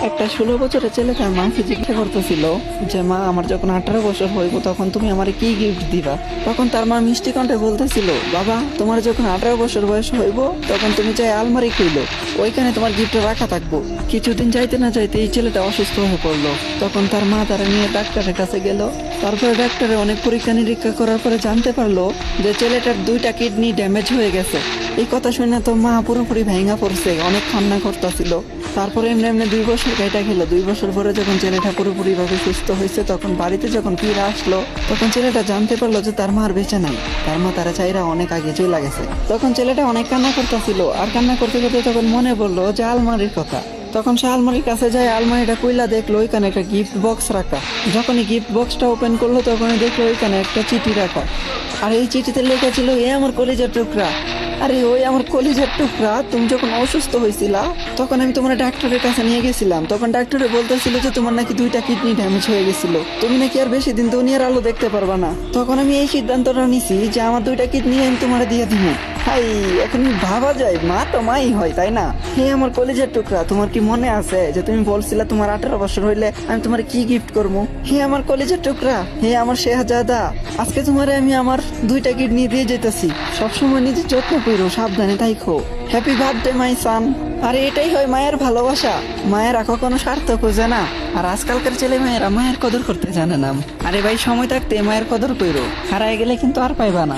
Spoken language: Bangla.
একটা 16 বছরের ছেলে তার মাকে জিজ্ঞাসা করতেছিল যে মা, আমার যখন 18 বছর হইব তখন তুমি আমার কি গিফট দিবা। তখন তার মা মিষ্টি কণ্ঠে বলতেছিল, বাবা, তোমার যখন 18 বছর বয়স হইব তখন তুমি চাই আলমারি খুইলো, ওইখানে তোমার গিফট রাখা থাকবো। কিছুদিন যাইতে না যাইতে এই ছেলেটা অসুস্থ হয়ে পড়লো। তখন তার মা তারা নিয়ে ডাক্তারের কাছে গেল। তারপরে ডাক্তারে অনেক পরীক্ষা নিরীক্ষা করার পরে জানতে পারলো যে ছেলেটার 2টা কিডনি ড্যামেজ হয়ে গেছে। এই কথা শুনে তো মা পুরোপুরি ভেঙে পড়ছে, অনেক কান্না করতেছিল। তারপরে এমনি এমনি 2 বছর কেটে গেল। 2 বছর পরে যখন ছেলেটা পুরোপুরি ভাবে সুস্থ হয়েছে, তখন বাড়িতে যখন ফিরে আসলো, তখন ছেলেটা জানতে পারলো যে তার মার বেঁচে নাই। তার মা তারা চাইরা অনেক আগে চলে গেছে। তখন ছেলেটা অনেক কান্না করতেছিল, আর কান্না করতে করতে তখন মনে পড়লো যে আলমারির কথা। তখন সে আলমারির কাছে যায়, আলমারিটা কইলা দেখলো ওইখানে একটা গিফট বক্স রাখা। যখনই গিফট বক্সটা ওপেন করলো তখনই দেখলো ওইখানে একটা চিঠি রাখা। আর এই চিঠিতে লেখা ছিল, এ আমার কলিজার টুকরা। আরে ওই আমার কলিজার টুকরা, তুমি যখন অসুস্থ হয়েছিলা তখন আমি তোমার ডাক্তারের কাছে নিয়ে গেছিলাম। তখন ডাক্তারে বলতেছিল যে তোমার নাকি 2টা কিডনি ড্যামেজ হয়ে গেছিল, তুমি নাকি আর বেশি দিন দুনিয়ার আলো দেখতে পারবা না। তখন আমি এই সিদ্ধান্তটা নিছি যে আমার 2টা কিডনি আমি তোমার দিয়ে দিব। হাই, এখন ভাবা যায় মা তো মাই হয়, তাই না? হে আমার কলিজার টুকরা, তোমার কি মনে আছে যে তুমি বলছিলা তোমার 18 বছর হইলে আমি তোমার কি গিফট করবো? হে আমার কলিজার টুকরা, হে আমার শেহজাদা, আজকে তোমারে আমি আমার 2টা কিডনি দিয়ে যেতেছি। সবসময় নিজের যত্ন করো, সাবধানে থাইকো। হ্যাপি বার্থডে মাই সান। আরে এটাই হয় মায়ের ভালোবাসা। মায়েরা কখনো স্বার্থ খোঁজে না, আর আজকালকার ছেলে মেয়েরা মায়ের কদর করতে জানে না। আরে ভাই, সময় থাকতে মায়ের কদর করো, হারায় গেলে কিন্তু আর পাইবা না।